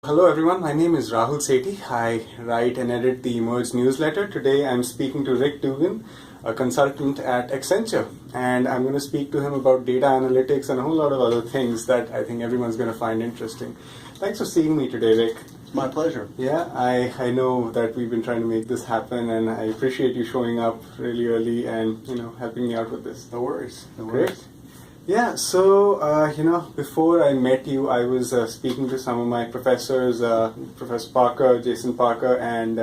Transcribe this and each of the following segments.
Hello everyone, my name is Rahul Sethi. I write and edit the Emerge newsletter. Today I'm speaking to Rick Dugan, a consultant at Accenture, and I'm going to speak to him about data analytics and a whole lot of other things that I think everyone's going to find interesting. Thanks for seeing me today, Rick. It's my pleasure. Yeah, I know that we've been trying to make this happen, and I appreciate you showing up really early and helping me out with this. No worries. Great. Yeah, so, before I met you, I was speaking to some of my professors, Professor Parker, Jason Parker, and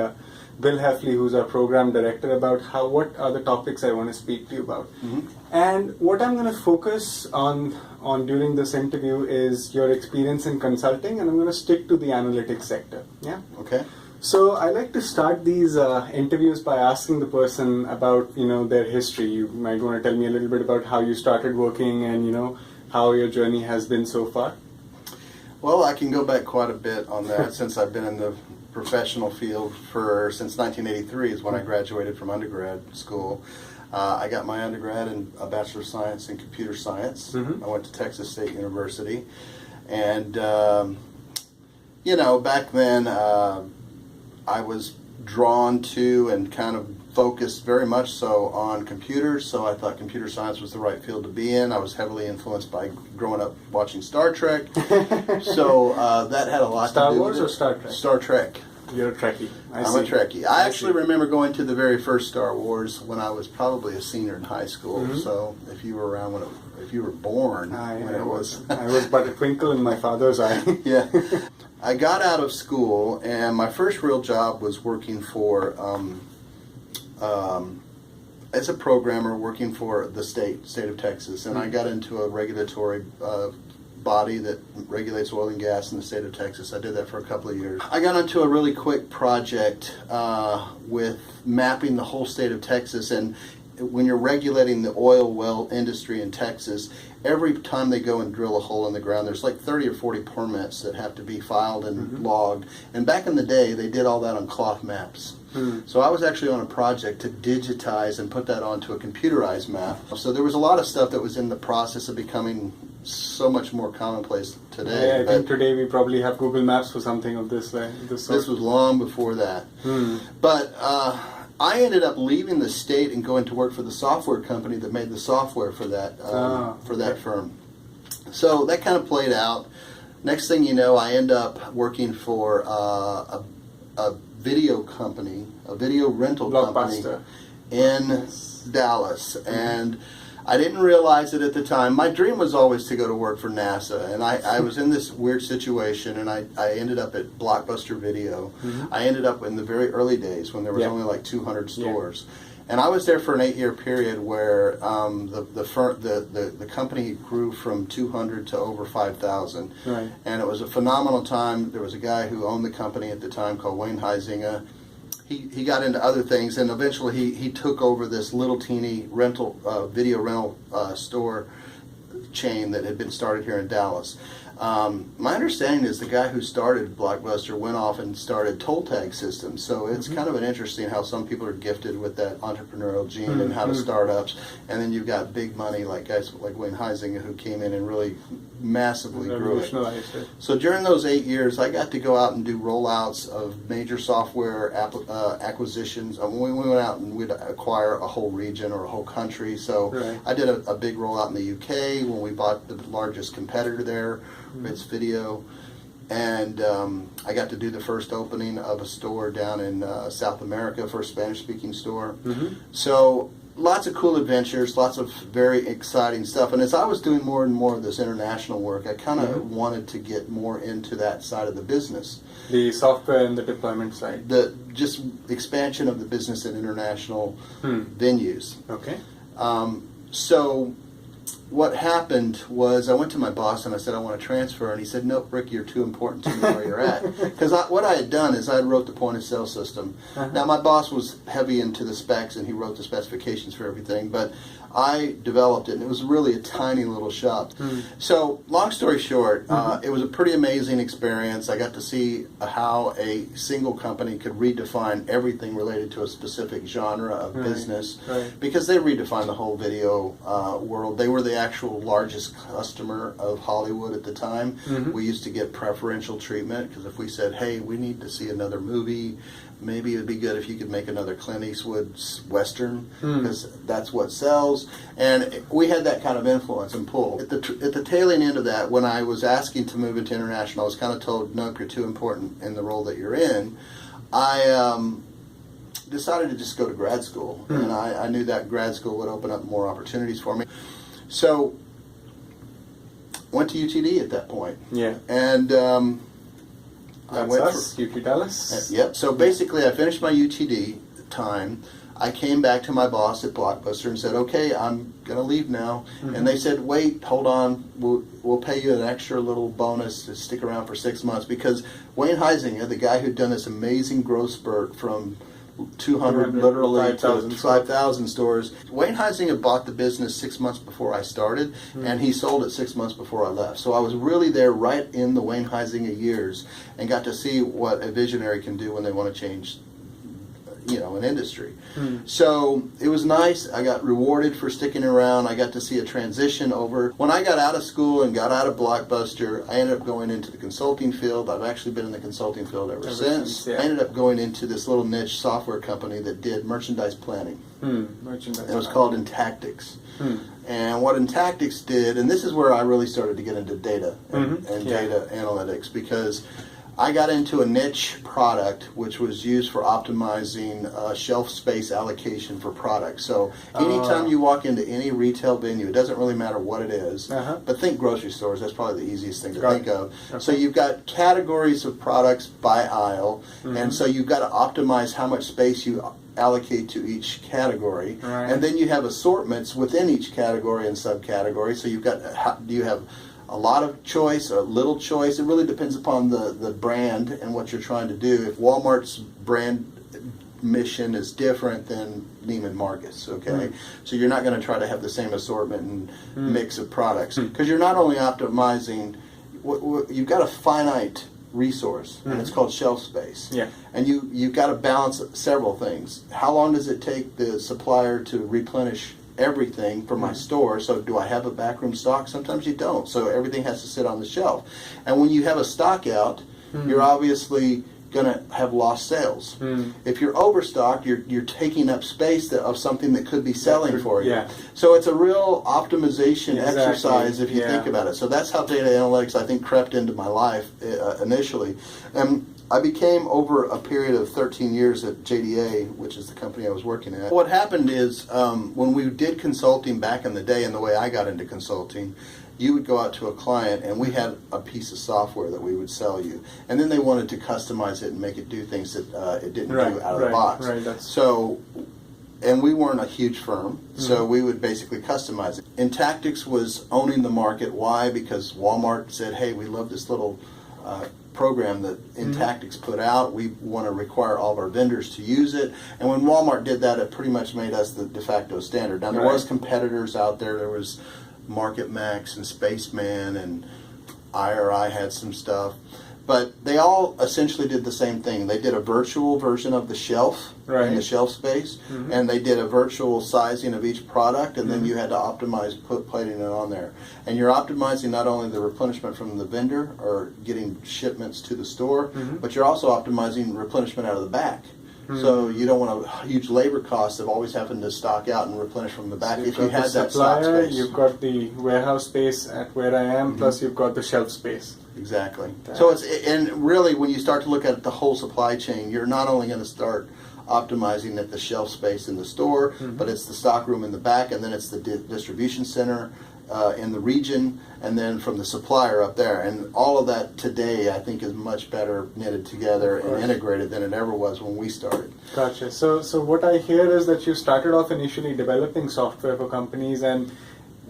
Bill Heffley, who's our program director, about what are the topics I want to speak to you about. Mm-hmm. And what I'm going to focus on during this interview is your experience in consulting, and I'm going to stick to the analytics sector. Yeah? Okay. So I like to start these interviews by asking the person about their history. You might want to tell me a little bit about how you started working and how your journey has been so far. Well, I can go back quite a bit on that since I've been in the professional field since 1983 is when I graduated from undergrad school. I got my undergrad in a Bachelor of Science in Computer Science. Mm-hmm. I went to Texas State University, and back then. I was drawn to and kind of focused very much so on computers, so I thought computer science was the right field to be in. I was heavily influenced by growing up watching Star Trek, so that had a lot Star to do Wars with it. Or Star Trek? Star Trek. You're a Trekkie. I'm a Trekkie. I actually remember going to the very first Star Wars when I was probably a senior in high school, Mm-hmm. so if you were around if you were born when it was. I was but a twinkle in my father's eye. Yeah. I got out of school, and my first real job was working for, as a programmer, working for the state of Texas, and I got into a regulatory body that regulates oil and gas in the state of Texas. I did that for a couple of years. I got onto a really quick project with mapping the whole state of Texas, and when you're regulating the oil well industry in Texas, every time they go and drill a hole in the ground, there's like 30 or 40 permits that have to be filed and logged. And back in the day, they did all that on cloth maps. So I was actually on a project to digitize and put that onto a computerized map. So there was a lot of stuff that was in the process of becoming so much more commonplace today. Yeah, I think today we probably have Google Maps for something of this sort. This was long before that. But I ended up leaving the state and going to work for the software company that made the software for that that firm. So that kind of played out. Next thing you know, I end up working for a video company, a video rental company in Dallas, and I didn't realize it at the time. My dream was always to go to work for NASA, and I was in this weird situation, and I ended up at Blockbuster Video. I ended up in the very early days when there was only like 200 stores. And I was there for an 8-year period where the company grew from 200 to over 5,000. Right. And it was a phenomenal time. There was a guy who owned the company at the time called Wayne Huizinga. He got into other things, and eventually he took over this little teeny video rental store chain that had been started here in Dallas. My understanding is the guy who started Blockbuster went off and started toll tag systems, so it's kind of an interesting how some people are gifted with that entrepreneurial gene and how to start ups, and then you've got big money like guys like Wayne Huizinga who came in and really massively grew it. So during those 8 years, I got to go out and do rollouts of major software acquisitions. We went out and we'd acquire a whole region or a whole country. So I did a big rollout in the UK when we bought the largest competitor there, Ritz Video. And I got to do the first opening of a store down in South America for a Spanish-speaking store. So lots of cool adventures, lots of very exciting stuff. And as I was doing more and more of this international work, I kind of wanted to get more into that side of the business. The software and the deployment side. The just expansion of the business in international venues. Okay. So what happened was I went to my boss and I said I want to transfer, and he said, "No, Rick, you're too important to me where you're at." Because what I had done is I wrote the point of sale system. Now my boss was heavy into the specs and he wrote the specifications for everything, but I developed it, and it was really a tiny little shop. So long story short, it was a pretty amazing experience. I got to see how a single company could redefine everything related to a specific genre of business, because they redefined the whole video world. They were the actual largest customer of Hollywood at the time. We used to get preferential treatment because if we said, hey, we need to see another movie, maybe it would be good if you could make another Clint Eastwood Western, because that's what sells. And we had that kind of influence and pull. At the tailing end of that, when I was asking to move into international, I was kind of told, nope, you're too important in the role that you're in. I decided to just go to grad school, and I knew that grad school would open up more opportunities for me. So went to UTD at that point. Yeah. And I That's went us, UT Dallas. Yep. So basically, I finished my UTD time. I came back to my boss at Blockbuster and said, "Okay, I'm going to leave now." And they said, "Wait, hold on. We'll pay you an extra little bonus to stick around for 6 months," because Wayne Huizinga, the guy who'd done this amazing growth spurt from 200 literally to 5,000 stores. Wayne Huizinga bought the business 6 months before I started, and he sold it 6 months before I left. So I was really there right in the Wayne Huizinga years and got to see what a visionary can do when they want to change, an industry. So it was nice. I got rewarded for sticking around. I got to see a transition over. When I got out of school and got out of Blockbuster, I ended up going into the consulting field. I've actually been in the consulting field ever since. Yeah. I ended up going into this little niche software company that did merchandise planning. It was called Intactics. And what Intactics did, and this is where I really started to get into data and data analytics, because I got into a niche product which was used for optimizing shelf space allocation for products. So anytime you walk into any retail venue, it doesn't really matter what it is, but think grocery stores, that's probably the easiest thing to think of. Okay. So you've got categories of products by aisle, and so you've got to optimize how much space you allocate to each category, and then you have assortments within each category and subcategory. So you've got, do you have a lot of choice or little choice? It really depends upon the brand and what you're trying to do. If Walmart's brand mission is different than Neiman Marcus, okay? So you're not going to try to have the same assortment and mix of products, because you're not only optimizing, you've got a finite resource, and it's called shelf space. Yeah. And you've got to balance several things. How long does it take the supplier to replenish everything from my store? So do I have a backroom stock? Sometimes you don't. So everything has to sit on the shelf. And when you have a stock out, you're obviously going to have lost sales. If you're overstocked, you're taking up space of something that could be selling for you. Yeah. So it's a real optimization exercise if you think about it. So that's how data analytics, I think, crept into my life initially. And I became, over a period of 13 years at JDA, which is the company I was working at. What happened is, when we did consulting back in the day, and the way I got into consulting, you would go out to a client and we had a piece of software that we would sell you, and then they wanted to customize it and make it do things that it didn't do out of the box. So, and we weren't a huge firm, so we would basically customize it. Intactics was owning the market. Why? Because Walmart said, hey, we love this little program that Intactics put out. We want to require all of our vendors to use it. And when Walmart did that, it pretty much made us the de facto standard. Now, there was competitors out there. There was Market Max and Spaceman, and IRI had some stuff. But they all essentially did the same thing. They did a virtual version of the shelf and the shelf space, and they did a virtual sizing of each product, and then you had to optimize plating it on there. And you're optimizing not only the replenishment from the vendor or getting shipments to the store, but you're also optimizing replenishment out of the back. So you don't want a huge labor cost of always having to stock out and replenish from the back. So if you had that stock space, you've got the warehouse space at where I am, plus you've got the shelf space. Exactly. So and really, when you start to look at the whole supply chain, you're not only going to start optimizing at the shelf space in the store, but it's the stock room in the back, and then it's the distribution center in the region, and then from the supplier up there. And all of that today, I think, is much better knitted together and integrated than it ever was when we started. Gotcha. So what I hear is that you started off initially developing software for companies, and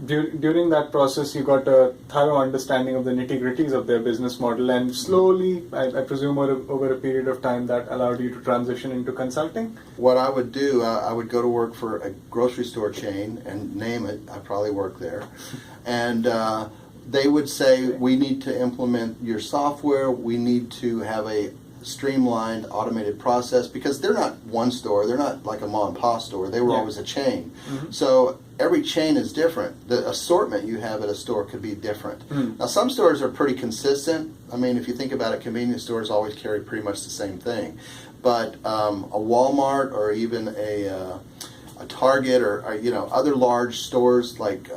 during that process you got a thorough understanding of the nitty-gritties of their business model, and slowly, I presume over a period of time, that allowed you to transition into consulting? What I would do, I would go to work for a grocery store chain, and name it, I probably worked there, and they would say, we need to implement your software, we need to have a streamlined automated process, because they're not one store, they're not like a mom and pop store, they were always a chain. So every chain is different. The assortment you have at a store could be different. Now, some stores are pretty consistent. I mean, if you think about it, convenience stores always carry pretty much the same thing. But a Walmart or even a Target or you know, other large stores like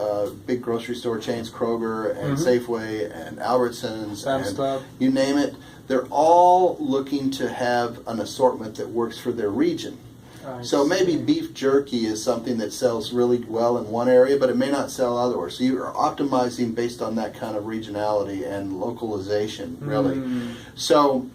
big grocery store chains, Kroger and Safeway and Albertsons Sam's Club, you name it, they're all looking to have an assortment that works for their region. So maybe beef jerky is something that sells really well in one area, but it may not sell otherwhere. So you're optimizing based on that kind of regionality and localization, really. So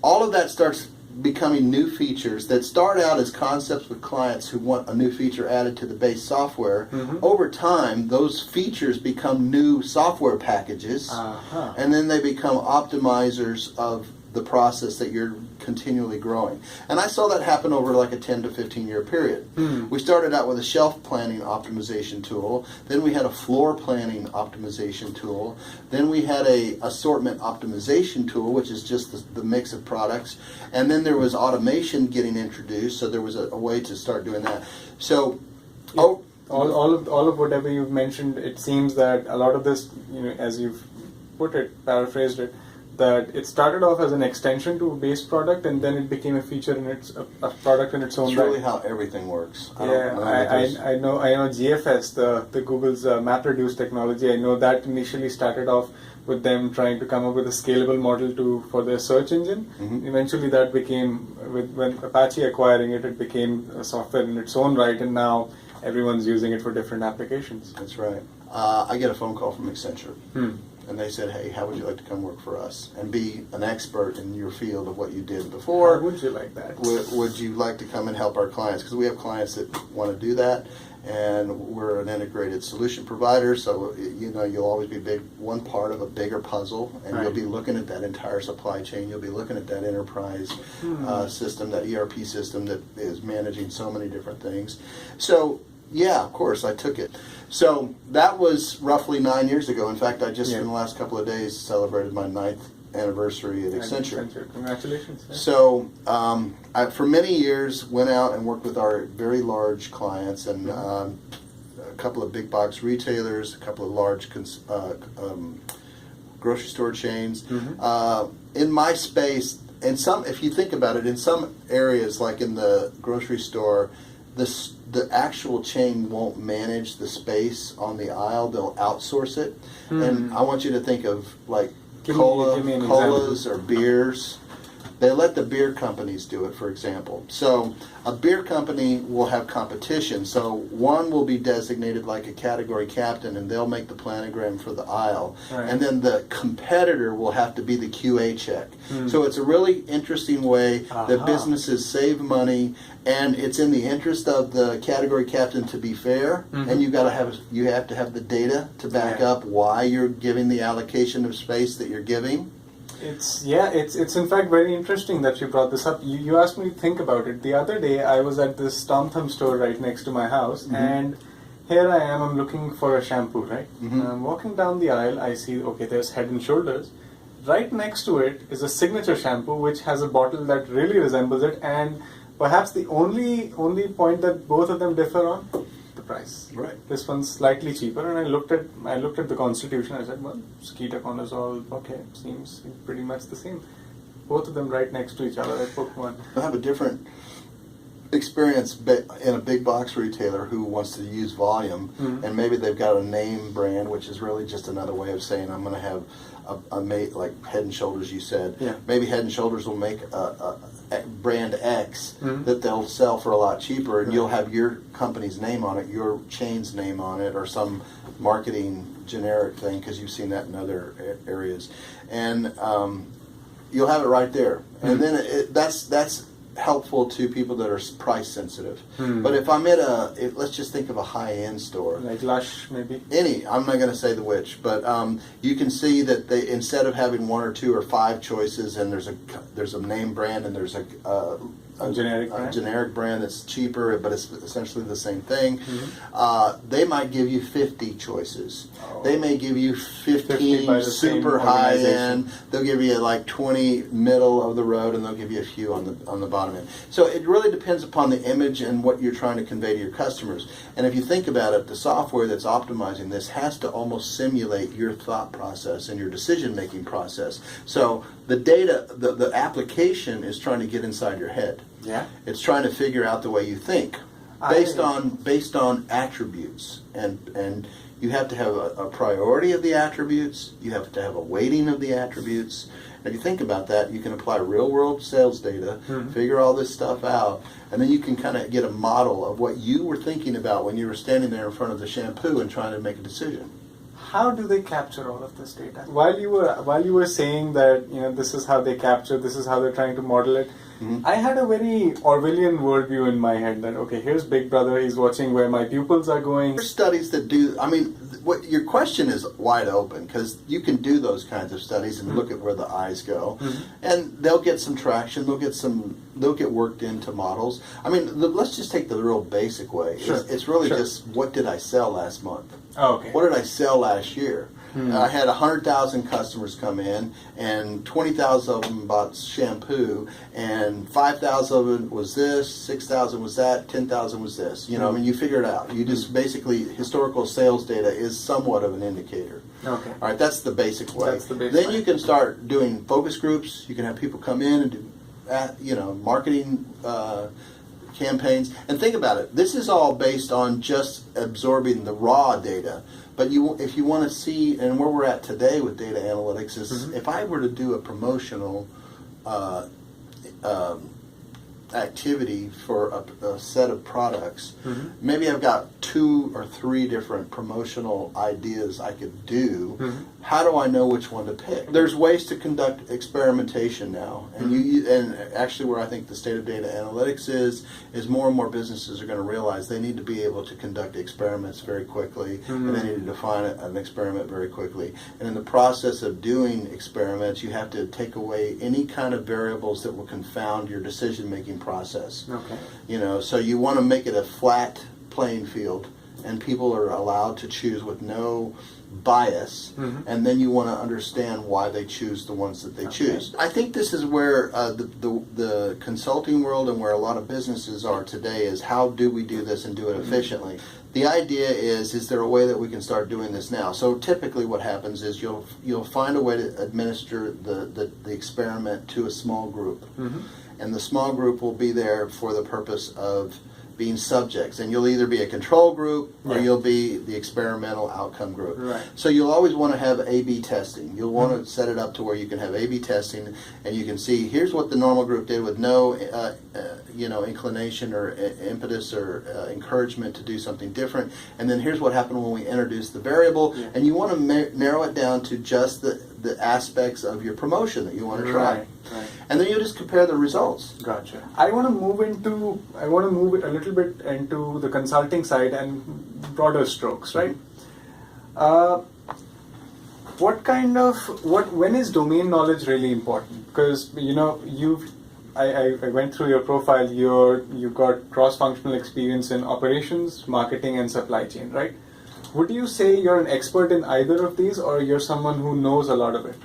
all of that starts becoming new features that start out as concepts with clients who want a new feature added to the base software. Over time, those features become new software packages, and then they become optimizers of the process that you're continually growing. And I saw that happen over like a 10 to 15 year period. We started out with a shelf planning optimization tool, then we had a floor planning optimization tool, then we had a assortment optimization tool, which is just the mix of products, and then there was automation getting introduced, so there was a way to start doing that. So all of whatever you've mentioned, it seems that a lot of this, you know, as you've put it, paraphrased it, that it started off as an extension to a base product, and then it became a feature in a product in its own right. It's really how everything works. I know GFS, the Google's MapReduce technology. I know that initially started off with them trying to come up with a scalable model for their search engine. Eventually, that became, when Apache acquiring it, it became a software in its own right, and now everyone's using it for different applications. That's right. I get a phone call from Accenture. And they said, hey, how would you like to come work for us and be an expert in your field of what you did before? How would you like that? Would you like to come and help our clients? Because we have clients that want to do that, and we're an integrated solution provider, so you know, you'll always be one part of a bigger puzzle, and you'll be looking at that entire supply chain. You'll be looking at that enterprise system, that ERP system that is managing so many different things. So yeah, of course, I took it. So that was roughly 9 years ago. In fact, I just in the last couple of days celebrated my 9th anniversary at Accenture. Congratulations. Yeah. So I, for many years, went out and worked with our very large clients and a couple of big box retailers, a couple of large grocery store chains. In my space, if you think about it, in some areas, like in the grocery store, the actual chain won't manage the space on the aisle. They'll outsource it. And I want you to think of like colas or beers. They let the beer companies do it, for example. So a beer company will have competition. So one will be designated like a category captain, and they'll make the planogram for the aisle. And then the competitor will have to be the QA check. So it's a really interesting way that businesses save money, and it's in the interest of the category captain to be fair. And you have to have the data to back up why you're giving the allocation of space that you're giving. It's in fact very interesting that you brought this up. You asked me to think about it. The other day I was at this Tom Thumb store right next to my house, and here I am, I'm looking for a shampoo, right? I'm walking down the aisle, I see, okay, there's Head and Shoulders. Right next to it is a signature shampoo which has a bottle that really resembles it, and perhaps the only point that both of them differ on, the price. Right. This one's slightly cheaper, and I looked at the constitution. I said, well, ketoconazole, okay, seems pretty much the same. Both of them right next to each other. I picked one. I have a different experience in a big box retailer who wants to use volume, and maybe they've got a name brand, which is really just another way of saying I'm going to have a mate like Head and Shoulders. You said maybe Head and Shoulders will make a brand X that they'll sell for a lot cheaper, and you'll have your company's name on it, your chain's name on it, or some marketing generic thing, because you've seen that in other areas, and you'll have it right there. And then that's helpful to people that are price sensitive. But if I'm at let's just think of a high-end store. Like Lush, maybe? I'm not going to say the which, but you can see that they, instead of having one or two or five choices, and there's a name brand and there's a generic brand that's cheaper, but it's essentially the same thing. They might give you 50 choices. They may give you 15 super high end. They'll give you like 20 middle of the road, and they'll give you a few on the bottom end. So it really depends upon the image and what you're trying to convey to your customers. And if you think about it, the software that's optimizing this has to almost simulate your thought process and your decision making process. So the data, the application is trying to get inside your head. Yeah. It's trying to figure out the way you think based on attributes, and you have to have a priority of the attributes. You have to have a weighting of the attributes. And if you think about that, you can apply real world sales data, figure all this stuff out, and then you can kind of get a model of what you were thinking about when you were standing there in front of the shampoo and trying to make a decision. How do they capture all of this data? While you were saying that this is how they capture, this is how they're trying to model it, I had a very Orwellian worldview in my head that okay, here's Big Brother, he's watching where my pupils are going. There's studies that do. I mean, what your question is wide open because you can do those kinds of studies and look at where the eyes go, and they'll get some traction. They'll get worked into models. I mean, let's just take the real basic way. Sure. It's really just what did I sell last month? Oh, okay. What did I sell last year? I had 100,000 customers come in, and 20,000 of them bought shampoo, and 5,000 of it was this, 6,000 was that, 10,000 was this. I mean, you figure it out. You just basically, historical sales data is somewhat of an indicator. Okay. All right, that's the basic way. That's the basic then way. You can start doing focus groups. You can have people come in and do, marketing campaigns. And think about it. This is all based on just absorbing the raw data. But if you want to see, and where we're at today with data analytics is, if I were to do a promotional activity for a set of products, maybe I've got 2 or 3 different promotional ideas I could do. How do I know which one to pick? There's ways to conduct experimentation now, and actually where I think the state of data analytics is more and more businesses are going to realize they need to be able to conduct experiments very quickly, and they need to define an experiment very quickly. And in the process of doing experiments, you have to take away any kind of variables that will confound your decision-making process. Okay. So you want to make it a flat playing field, and people are allowed to choose with no bias, and then you want to understand why they choose the ones that they choose. I think this is where the consulting world and where a lot of businesses are today is how do we do this and do it efficiently. The idea is there a way that we can start doing this now? So typically what happens is you'll find a way to administer the experiment to a small group, and the small group will be there for the purpose of being subjects, and you'll either be a control group or you'll be the experimental outcome group. Right. So you'll always want to have A/B testing. You'll want to set it up to where you can have A/B testing, and you can see here's what the normal group did with no, inclination or impetus or encouragement to do something different, and then here's what happened when we introduced the variable, and you want to narrow it down to just the aspects of your promotion that you want to try. Right. And then you just compare the results. Gotcha. I want to move it a little bit into the consulting side and broader strokes, right? When is domain knowledge really important? Because I went through your profile. You've got cross-functional experience in operations, marketing, and supply chain, right? Would you say you're an expert in either of these, or you're someone who knows a lot of it?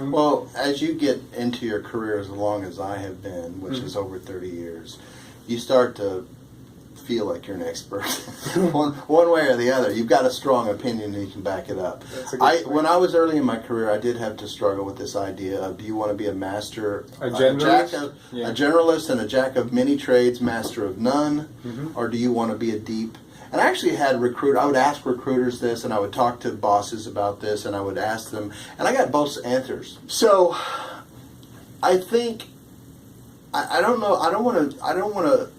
Well, as you get into your career as long as I have been, which is over 30 years, you start to feel like you're an expert one way or the other. You've got a strong opinion and you can back it up. When I was early in my career, I did have to struggle with this idea of do you want to be a master, a generalist and a jack of many trades, master of none, or do you want to be a deep? And I actually had I would ask recruiters this, and I would talk to bosses about this, and I would ask them, and I got both answers. So I think I don't know. I don't want to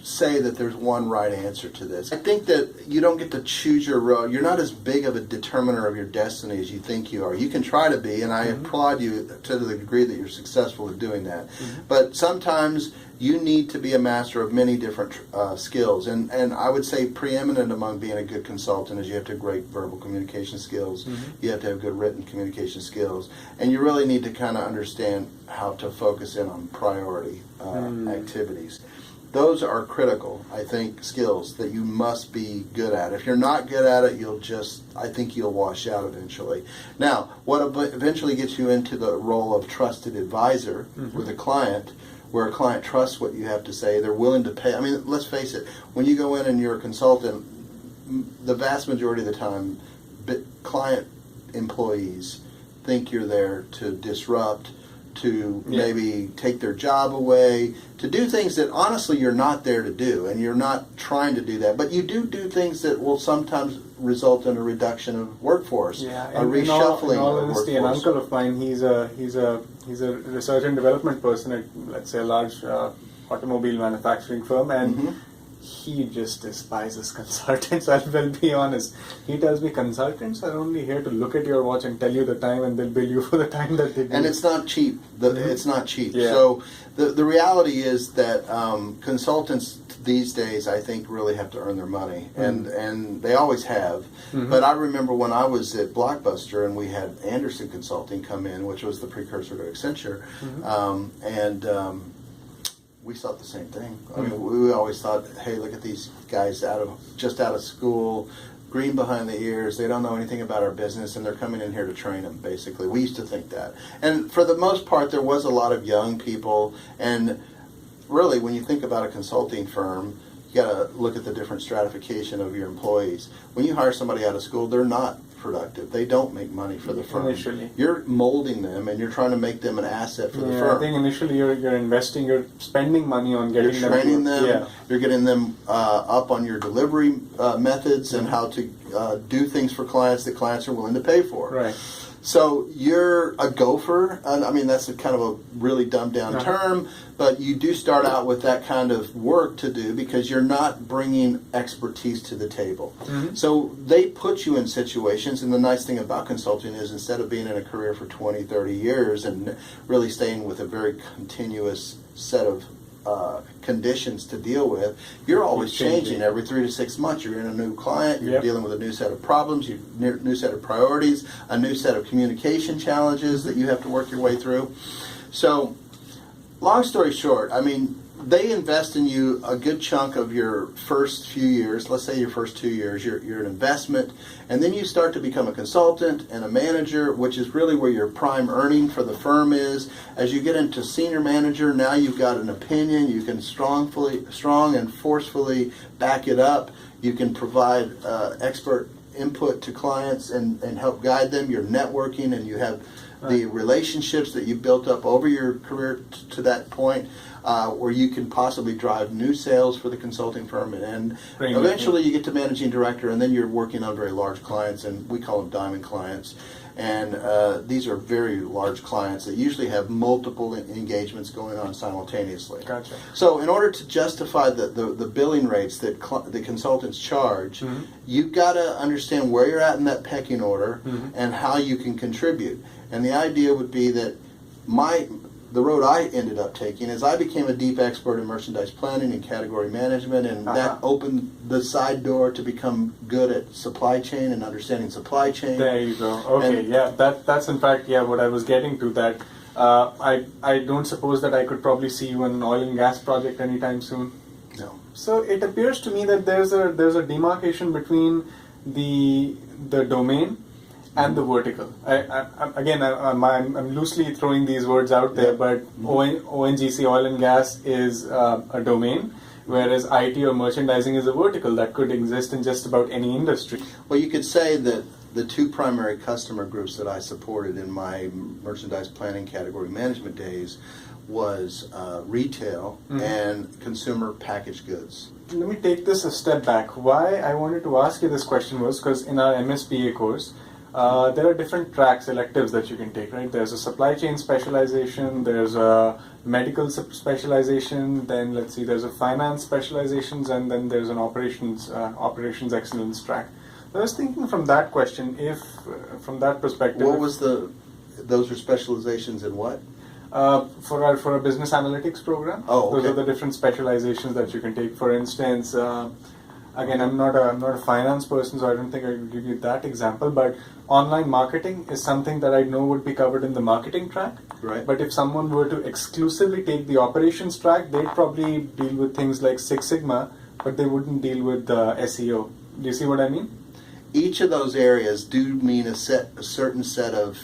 say that there's one right answer to this. I think that you don't get to choose your road. You're not as big of a determiner of your destiny as you think you are. You can try to be, and I applaud you to the degree that you're successful at doing that. But sometimes you need to be a master of many different skills. And I would say preeminent among being a good consultant is you have to have great verbal communication skills. You have to have good written communication skills. And you really need to kind of understand how to focus in on priority activities. Those are critical, I think, skills that you must be good at. If you're not good at it, I think you'll wash out eventually. Now, what eventually gets you into the role of trusted advisor with a client, where a client trusts what you have to say, they're willing to pay. I mean, let's face it, when you go in and you're a consultant, the vast majority of the time, client employees think you're there to disrupt, to maybe take their job away, to do things that honestly you're not there to do, and you're not trying to do that. But you do things that will sometimes result in a reduction of workforce, a reshuffling in all of honesty, workforce. An uncle of mine, he's a research and development person at, let's say, a large automobile manufacturing firm, and he just despises consultants. I'll be honest. He tells me consultants are only here to look at your watch and tell you the time, and they'll bill you for the time that they do. And it's not cheap. It's not cheap. Yeah. So the reality is that consultants these days, I think, really have to earn their money, and they always have. But I remember when I was at Blockbuster and we had Anderson Consulting come in, which was the precursor to Accenture, and we thought the same thing. I mean, we always thought, hey, look at these guys just out of school, green behind the ears. They don't know anything about our business, and they're coming in here to train them, basically. We used to think that. And for the most part, there was a lot of young people. And really, when you think about a consulting firm, you got to look at the different stratification of your employees. When you hire somebody out of school, they're not productive. They don't make money for the firm. Initially. You're molding them, and you're trying to make them an asset for the firm. I think initially you're investing, you're spending money on getting You're training them. Yeah. You're getting them up on your delivery methods and how to do things for clients that clients are willing to pay for. Right. So you're a gopher. I mean, that's a kind of a really dumbed down term, but you do start out with that kind of work to do because you're not bringing expertise to the table. So they put you in situations, and the nice thing about consulting is instead of being in a career for 20, 30 years and really staying with a very continuous set of conditions to deal with, you're always changing. Every 3 to 6 months you're in a new client, you're dealing with a new set of problems, new set of priorities, a new set of communication challenges that you have to work your way through. So long story short, I mean, they invest in you a good chunk of your first few years. Let's say your first 2 years, you're an investment, and then you start to become a consultant and a manager, which is really where your prime earning for the firm is. As you get into senior manager, now you've got an opinion. You can strong and forcefully back it up. You can provide expert input to clients and help guide them. You're networking, and you have the relationships that you built up over your career to that point, where you can possibly drive new sales for the consulting firm, and eventually you get to managing director, and then you're working on very large clients, and we call them diamond clients. And these are very large clients that usually have multiple engagements going on simultaneously. Gotcha. So in order to justify the billing rates that the consultants charge, you've got to understand where you're at in that pecking order and how you can contribute. And the idea would be that the road I ended up taking is I became a deep expert in merchandise planning and category management, and that opened the side door to become good at supply chain and understanding supply chain. There you go. Okay, that's in fact what I was getting to. That I don't suppose that I could probably see you on an oil and gas project anytime soon. No. So it appears to me that there's a demarcation between the domain and the vertical. I'm loosely throwing these words out there, but ONGC, oil and gas, is a domain, whereas IT or merchandising is a vertical that could exist in just about any industry. Well, you could say that the two primary customer groups that I supported in my merchandise planning category management days was retail and consumer packaged goods. Let me take this a step back. Why I wanted to ask you this question was because in our MSBA course, there are different tracks, electives that you can take, right? There's a supply chain specialization, there's a medical specialization, then let's see, there's a finance specializations, and then there's an operations excellence track. I was thinking from that question, if from that perspective, What was those are specializations in what? For a business analytics program. Oh, okay. Those are the different specializations that you can take. For instance, again, I'm not a finance person, so I don't think I can give you that example. But online marketing is something that I know would be covered in the marketing track. Right. But if someone were to exclusively take the operations track, they'd probably deal with things like Six Sigma, but they wouldn't deal with SEO. Do you see what I mean? Each of those areas do mean a certain set of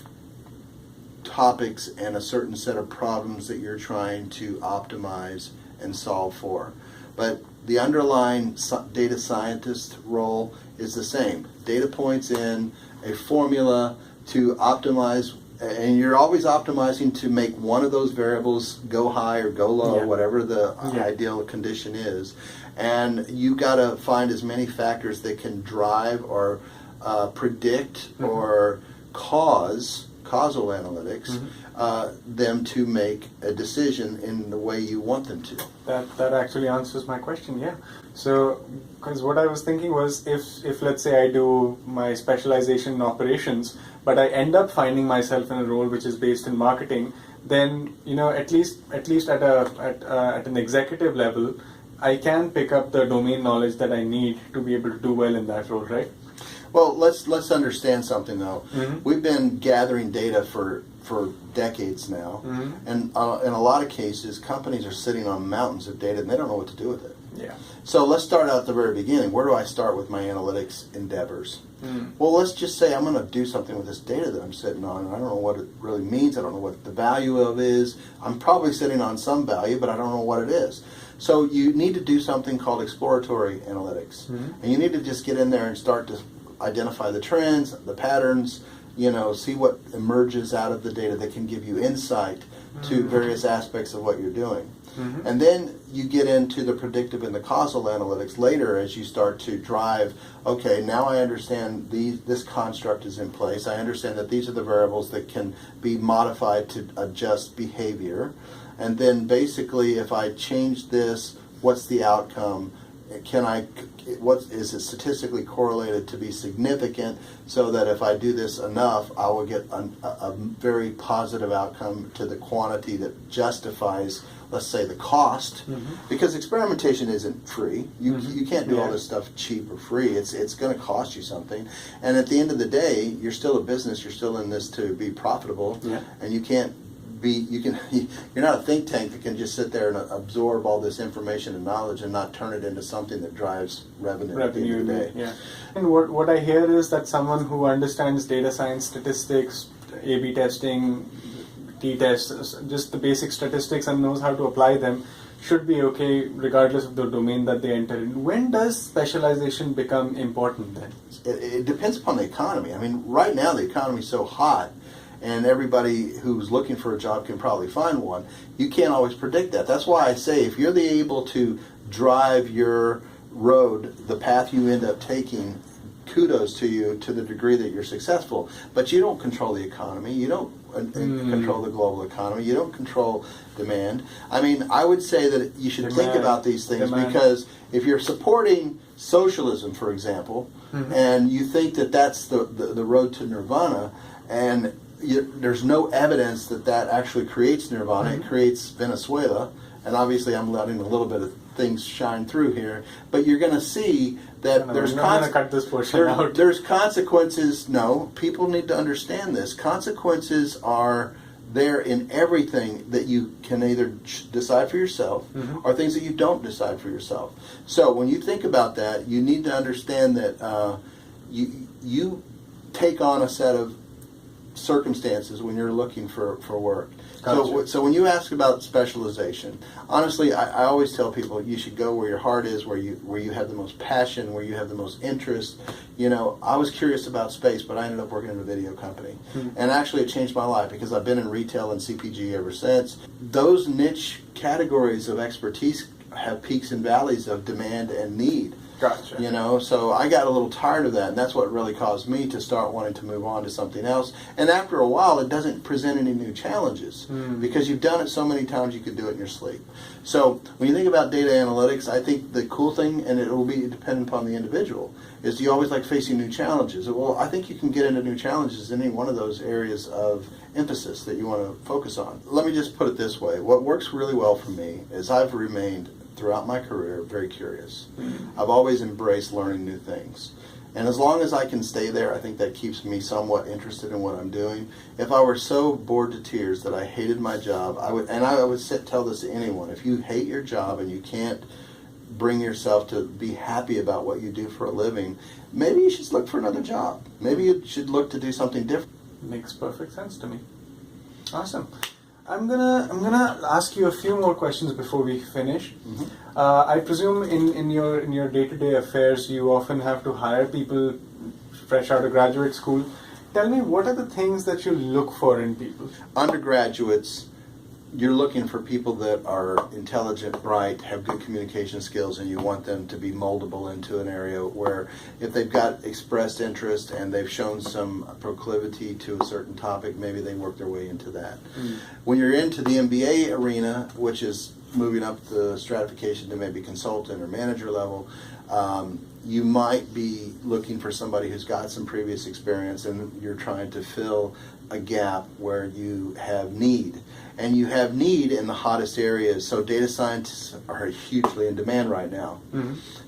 topics and a certain set of problems that you're trying to optimize and solve for. But the underlying data scientist role is the same. Data points in, a formula to optimize, and you're always optimizing to make one of those variables go high or go low, Yeah. whatever the Yeah. ideal condition is. And you got to find as many factors that can drive or predict or causal analytics, them to make a decision in the way you want them to. That actually answers my question, yeah. So, because what I was thinking was, if let's say I do my specialization in operations, but I end up finding myself in a role which is based in marketing, then at least at an executive level, I can pick up the domain knowledge that I need to be able to do well in that role, right? Well, let's understand something though. Mm-hmm. We've been gathering data for decades now, and in a lot of cases, companies are sitting on mountains of data and they don't know what to do with it. Yeah. So let's start out at the very beginning. Where do I start with my analytics endeavors? Well, let's just say I'm going to do something with this data that I'm sitting on, and I don't know what it really means. I don't know what the value of it is. I'm probably sitting on some value, but I don't know what it is. So you need to do something called exploratory analytics, and you need to just get in there and start to identify the trends, the patterns, see what emerges out of the data that can give you insight to various aspects of what you're doing. And then you get into the predictive and the causal analytics later as you start to drive, okay, now I understand this construct is in place. I understand that these are the variables that can be modified to adjust behavior. And then basically if I change this, what's the outcome? Is it statistically correlated to be significant so that if I do this enough, I will get a very positive outcome to the quantity that justifies, let's say, the cost, because experimentation isn't free. You can't do all this stuff cheap or free. It's going to cost you something, and at the end of the day, you're still a business. You're still in this to be profitable, and you can't you're not a think tank that can just sit there and absorb all this information and knowledge and not turn it into something that drives revenue at the end of the day. Yeah. And what I hear is that someone who understands data science, statistics, A/B testing, t-tests, just the basic statistics, and knows how to apply them should be okay regardless of the domain that they enter in. When does specialization become important then? It depends upon the economy. I mean, right now the economy is so hot, and everybody who's looking for a job can probably find one. You can't always predict that. That's why I say if you're able to drive your road, the path you end up taking, kudos to you to the degree that you're successful. But you don't control the economy. You don't control the global economy. You don't control demand. I mean, I would say that you should think about these things because if you're supporting socialism, for example, and you think that that's the road to nirvana, and there's no evidence that actually creates nirvana. It creates Venezuela, and obviously I'm letting a little bit of things shine through here, but you're going to see that there's consequences. No, people need to understand this. Consequences are there in everything that you can either decide for yourself or things that you don't decide for yourself. So when you think about that, you need to understand that you take on a set of circumstances when you're looking for work. Gotcha. So when you ask about specialization, honestly, I always tell people you should go where your heart is, where you have the most passion, where you have the most interest. I was curious about space, but I ended up working in a video company. And actually it changed my life because I've been in retail and CPG ever since. Those niche categories of expertise have peaks and valleys of demand and need. Gotcha. You know, so I got a little tired of that, and that's what really caused me to start wanting to move on to something else. And after a while, it doesn't present any new challenges because you've done it so many times you could do it in your sleep. So when you think about data analytics, I think the cool thing, and it will be dependent upon the individual, is do you always like facing new challenges? Well, I think you can get into new challenges in any one of those areas of emphasis that you want to focus on. Let me just put it this way. What works really well for me is I've remained throughout my career very curious. I've always embraced learning new things. And as long as I can stay there, I think that keeps me somewhat interested in what I'm doing. If I were so bored to tears that I hated my job, I would tell this to anyone. If you hate your job and you can't bring yourself to be happy about what you do for a living, maybe you should look for another job. Maybe you should look to do something different. Makes perfect sense to me. Awesome. I'm gonna ask you a few more questions before we finish. I presume in your day-to-day affairs, you often have to hire people fresh out of graduate school. Tell me, what are the things that you look for in people? Undergraduates, you're looking for people that are intelligent, bright, have good communication skills, and you want them to be moldable into an area where if they've got expressed interest and they've shown some proclivity to a certain topic, maybe they work their way into that. When you're into the MBA arena, which is moving up the stratification to maybe consultant or manager level, you might be looking for somebody who's got some previous experience and you're trying to fill a gap where you have need. And you have need in the hottest areas. So data scientists are hugely in demand right now.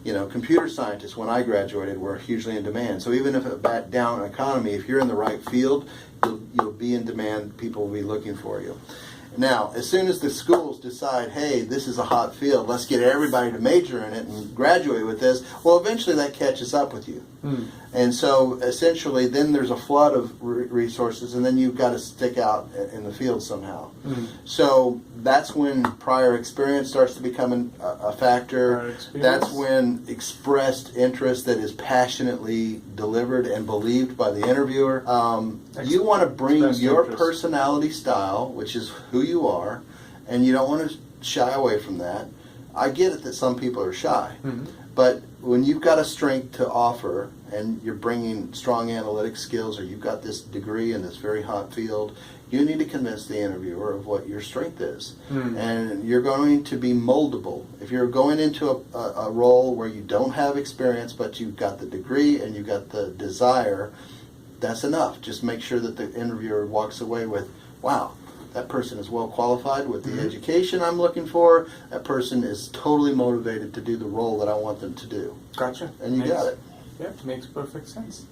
You know, computer scientists, when I graduated, were hugely in demand. So even if a back down economy, if you're in the right field, you'll be in demand. People will be looking for you. Now, as soon as the schools decide, hey, this is a hot field, let's get everybody to major in it and graduate with this, well, eventually that catches up with you. And so, essentially, then there's a flood of resources, and then you've got to stick out in the field somehow. So that's when prior experience starts to become a factor. That's when expressed interest that is passionately delivered and believed by the interviewer. You want to bring your personality style, which is who you are, and you don't want to shy away from that. I get it that some people are shy, but when you've got a strength to offer and you're bringing strong analytic skills, or you've got this degree in this very hot field, you need to convince the interviewer of what your strength is. And you're going to be moldable. If you're going into a role where you don't have experience, but you've got the degree and you've got the desire, that's enough. Just make sure that the interviewer walks away with, wow, that person is well qualified with the education I'm looking for. That person is totally motivated to do the role that I want them to do. Gotcha. And you got it. Yeah, makes perfect sense.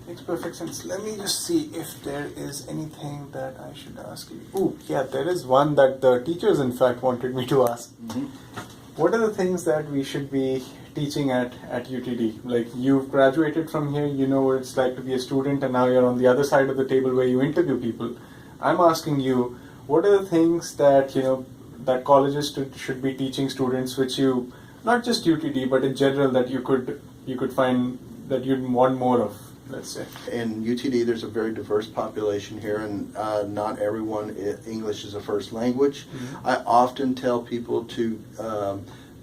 Makes perfect sense. Let me just see if there is anything that I should ask you. Ooh, yeah, there is one that the teachers, in fact, wanted me to ask. What are the things that we should be teaching at UTD? Like, you've graduated from here, you know what it's like to be a student, and now you're on the other side of the table where you interview people. I'm asking you, what are the things that, you know, that colleges should be teaching students, which you, not just UTD, but in general, that you could find that you'd want more of, let's say? In UTD, there's a very diverse population here, and not everyone English is a first language. I often tell people to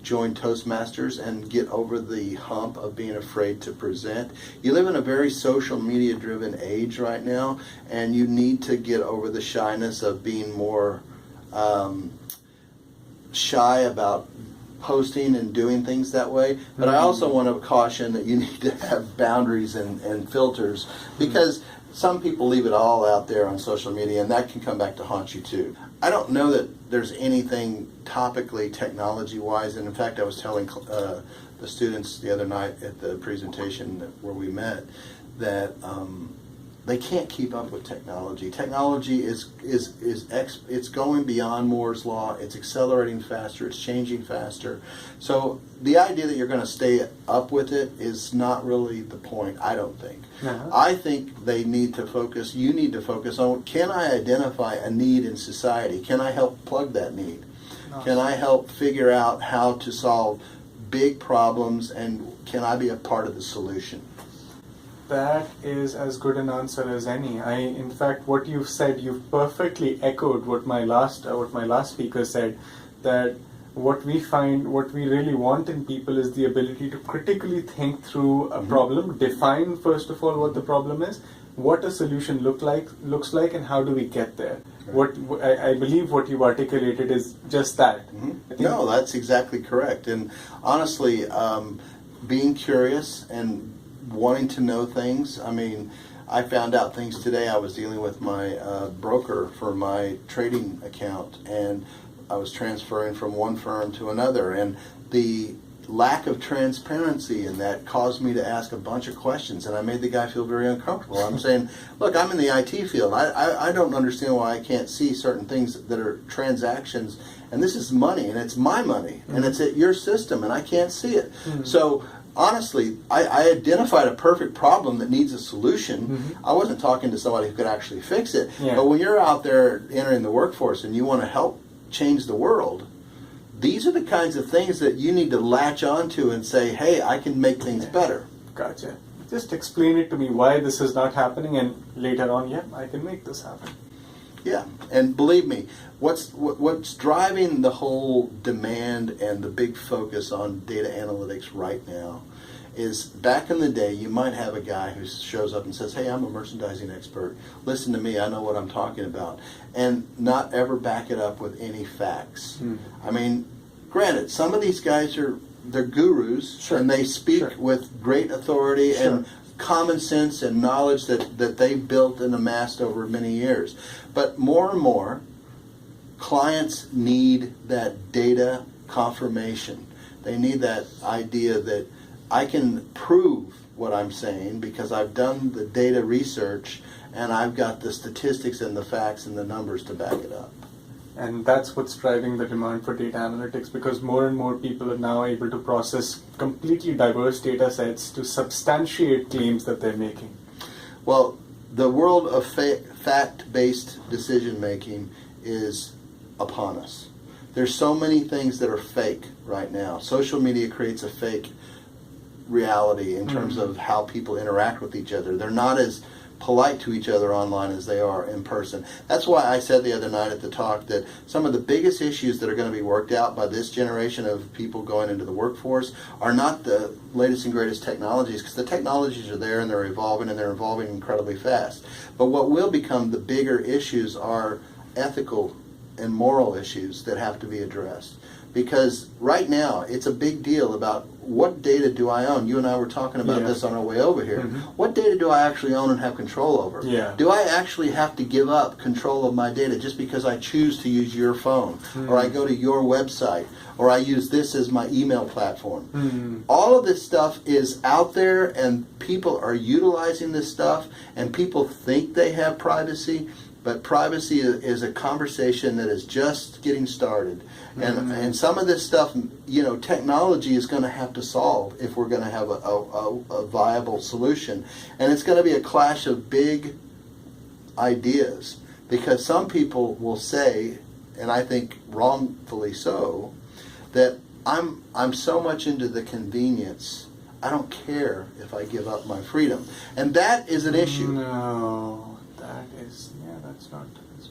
join Toastmasters and get over the hump of being afraid to present. You live in a very social media driven age right now, and you need to get over the shyness of being more shy about posting and doing things that way. But I also want to caution that you need to have boundaries and filters, because some people leave it all out there on social media, and that can come back to haunt you too. I don't know that there's anything topically technology-wise, and in fact I was telling the students the other night at the presentation where we met that they can't keep up with technology. Technology it's going beyond Moore's law. It's accelerating faster. It's changing faster. So the idea that you're going to stay up with it is not really the point, I don't think. I think they need to focus, you need to focus on, can I identify a need in society? Can I help plug that need? Can I help figure out how to solve big problems, and can I be a part of the solution? That is as good an answer as any. In fact, what you've said, you've perfectly echoed what my last speaker said, that what we find, what we really want in people is the ability to critically think through a problem, define first of all what the problem is, what a solution looks like, and how do we get there. Right. I believe what you've articulated is just that. No, that's exactly correct. And honestly, being curious and wanting to know things. I mean, I found out things today. I was dealing with my broker for my trading account, and I was transferring from one firm to another, and the lack of transparency in that caused me to ask a bunch of questions, and I made the guy feel very uncomfortable. I'm saying, look, I'm in the IT field. I don't understand why I can't see certain things that are transactions, and this is money, and it's my money, and it's at your system, and I can't see it. So honestly, I identified a perfect problem that needs a solution. I wasn't talking to somebody who could actually fix it. But when you're out there entering the workforce and you want to help change the world, these are the kinds of things that you need to latch onto and say, hey, I can make things better. Gotcha. Just explain it to me why this is not happening, and later on, I can make this happen. Yeah, and believe me, what's driving the whole demand and the big focus on data analytics right now is, back in the day, you might have a guy who shows up and says, hey, I'm a merchandising expert. Listen to me, I know what I'm talking about. And not ever back it up with any facts. I mean, granted, some of these guys they're gurus, and they speak with great authority and common sense and knowledge that they've built and amassed over many years. But more and more, clients need that data confirmation. They need that idea that I can prove what I'm saying because I've done the data research and I've got the statistics and the facts and the numbers to back it up. And that's what's driving the demand for data analytics, because more and more people are now able to process completely diverse data sets to substantiate claims that they're making. Well, the world of fact-based decision-making is upon us. There's so many things that are fake right now. Social media creates a fake reality in terms of how people interact with each other. They're not as polite to each other online as they are in person. That's why I said the other night at the talk that some of the biggest issues that are going to be worked out by this generation of people going into the workforce are not the latest and greatest technologies, because the technologies are there and they're evolving incredibly fast. But what will become the bigger issues are ethical and moral issues that have to be addressed. Because right now, it's a big deal about what data do I own. You and I were talking about this on our way over here. What data do I actually own and have control over? Do I actually have to give up control of my data just because I choose to use your phone, or I go to your website, or I use this as my email platform? All of this stuff is out there, and people are utilizing this stuff, and people think they have privacy. But privacy is a conversation that is just getting started. And some of this stuff, technology is going to have to solve if we're going to have a viable solution. And it's going to be a clash of big ideas, because some people will say, and I think wrongfully so, that I'm so much into the convenience, I don't care if I give up my freedom. And that is an issue. No, that is... That's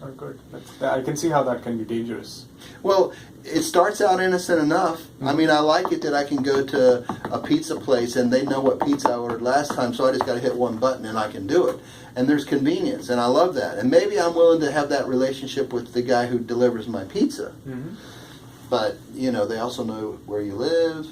not good. I can see how that can be dangerous. Well, it starts out innocent enough. I mean, I like it that I can go to a pizza place and they know what pizza I ordered last time, so I just got to hit one button and I can do it. And there's convenience, and I love that. And maybe I'm willing to have that relationship with the guy who delivers my pizza. But, they also know where you live.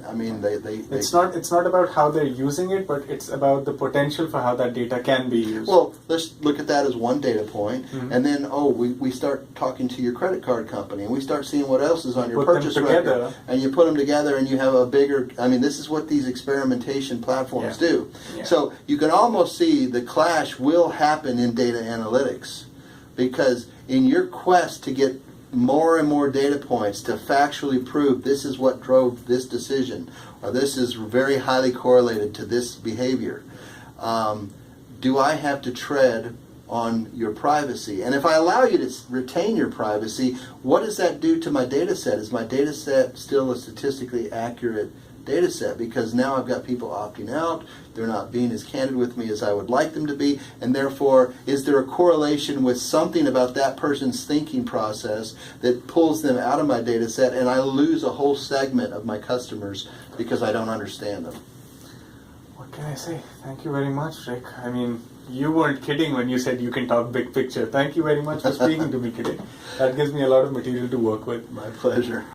I mean, it's not about how they're using it, but it's about the potential for how that data can be used. Well, let's look at that as one data point, and then we start talking to your credit card company, and we start seeing what else is on your purchase record, and you put them together, and you have a bigger. I mean, this is what these experimentation platforms do. So you can almost see the clash will happen in data analytics, because in your quest to get more and more data points to factually prove this is what drove this decision, or this is very highly correlated to this behavior, do I have to tread on your privacy? And if I allow you to retain your privacy, what does that do to my data set? Is my data set still a statistically accurate data set, because now I've got people opting out, they're not being as candid with me as I would like them to be, and therefore, is there a correlation with something about that person's thinking process that pulls them out of my data set, and I lose a whole segment of my customers because I don't understand them? What can I say? Thank you very much, Rick. I mean, you weren't kidding when you said you can talk big picture. Thank you very much for speaking to me today. That gives me a lot of material to work with. My pleasure.